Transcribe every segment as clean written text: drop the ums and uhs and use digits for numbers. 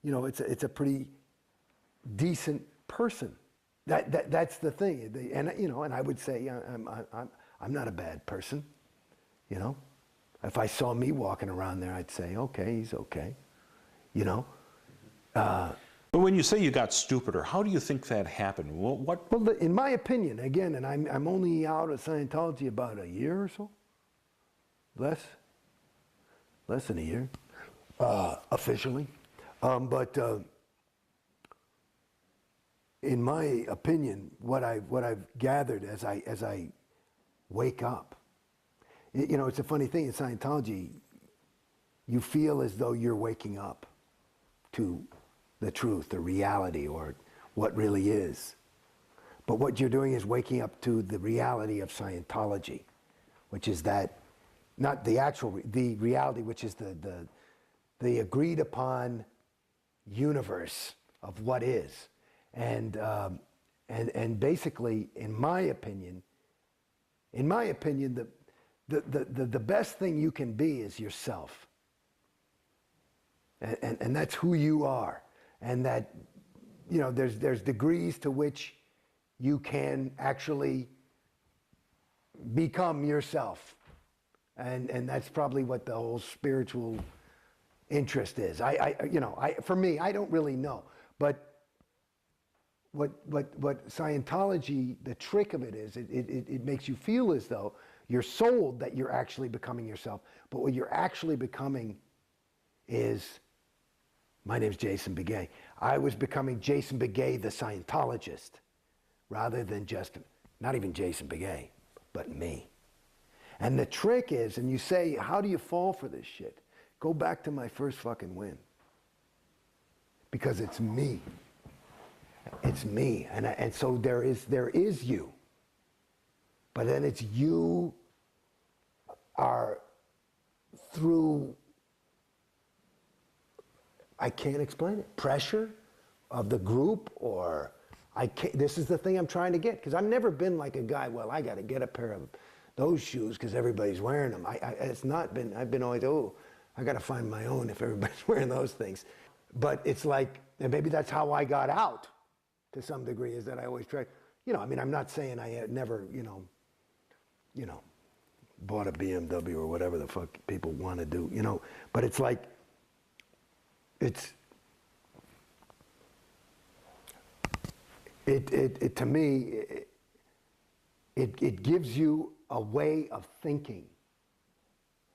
it's a pretty decent person. That's the thing. And I would say I'm not a bad person. If I saw me walking around there, I'd say, okay, he's okay. But when you say you got stupider, how do you think that happened? Well, in my opinion, again, and I'm only out of Scientology about a year or so, less than a year, officially. But in my opinion, what I've gathered as I wake up, it's a funny thing in Scientology. You feel as though you're waking up to the truth, the reality, or what really is. But what you're doing is waking up to the reality of Scientology, which is that, not the reality, which is the agreed upon universe of what is. And basically, in my opinion, the best thing you can be is yourself. And that's who you are. And that, there's degrees to which you can actually become yourself. And that's probably what the whole spiritual interest is. For me, I don't really know. But what Scientology, the trick of it is, it makes you feel as though you're sold that you're actually becoming yourself. But what you're actually becoming is, my name's Jason Beghe. I was becoming Jason Beghe, the Scientologist, rather than just, not even Jason Beghe, but me. And the trick is, and you say, how do you fall for this shit? Go back to my first fucking win. Because it's me. It's me. And so there is you. But then it's you are through, I can't explain it, pressure of the group, or this is the thing I'm trying to get, because I've never been like a guy, well, I got to get a pair of those shoes because everybody's wearing them. It's not been, I've been always, I got to find my own if everybody's wearing those things. But it's like, and maybe that's how I got out to some degree, is that I always try, I'm not saying I had never, bought a BMW or whatever the fuck people want to do, but it's like, to me, it gives you a way of thinking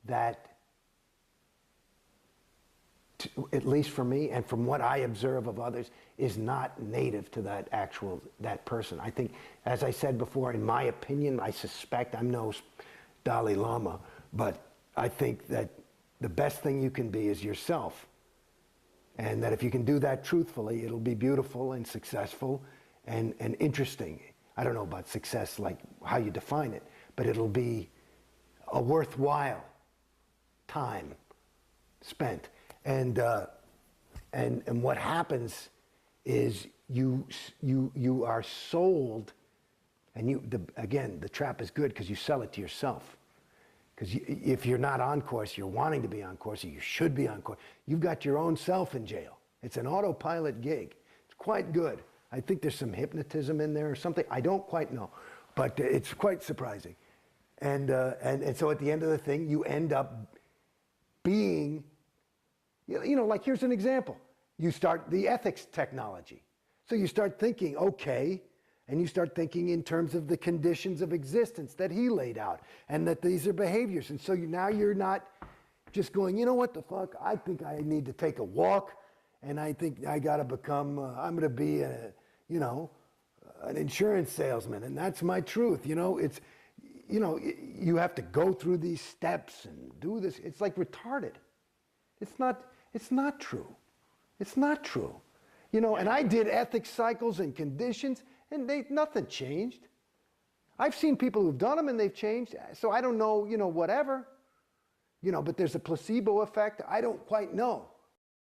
that, at least for me and from what I observe of others, is not native to that person. I think, as I said before, in my opinion, I suspect, I'm no Dalai Lama, but I think that the best thing you can be is yourself. And that if you can do that truthfully, it'll be beautiful and successful and interesting. I don't know about success, like how you define it, but it'll be a worthwhile time spent. And what happens is you are sold, and again, the trap is good because you sell it to yourself. Because if you're not on course, you're wanting to be on course, or you should be on course. You've got your own self in jail. It's an autopilot gig. It's quite good. I think there's some hypnotism in there or something. I don't quite know, but it's quite surprising. And so at the end of the thing, you end up being, like here's an example. You start the ethics technology. So you start thinking, okay, and you start thinking in terms of the conditions of existence that he laid out, and that these are behaviors. And so now you're not just going, what the fuck, I think I need to take a walk, and I think I got to become, I'm going to be an insurance salesman, and that's my truth. It's, you have to go through these steps and do this. It's like retarded. It's not true. It's not true. And I did ethics cycles and conditions, and nothing changed. I've seen people who've done them and they've changed. So I don't know, whatever. But there's a placebo effect. I don't quite know.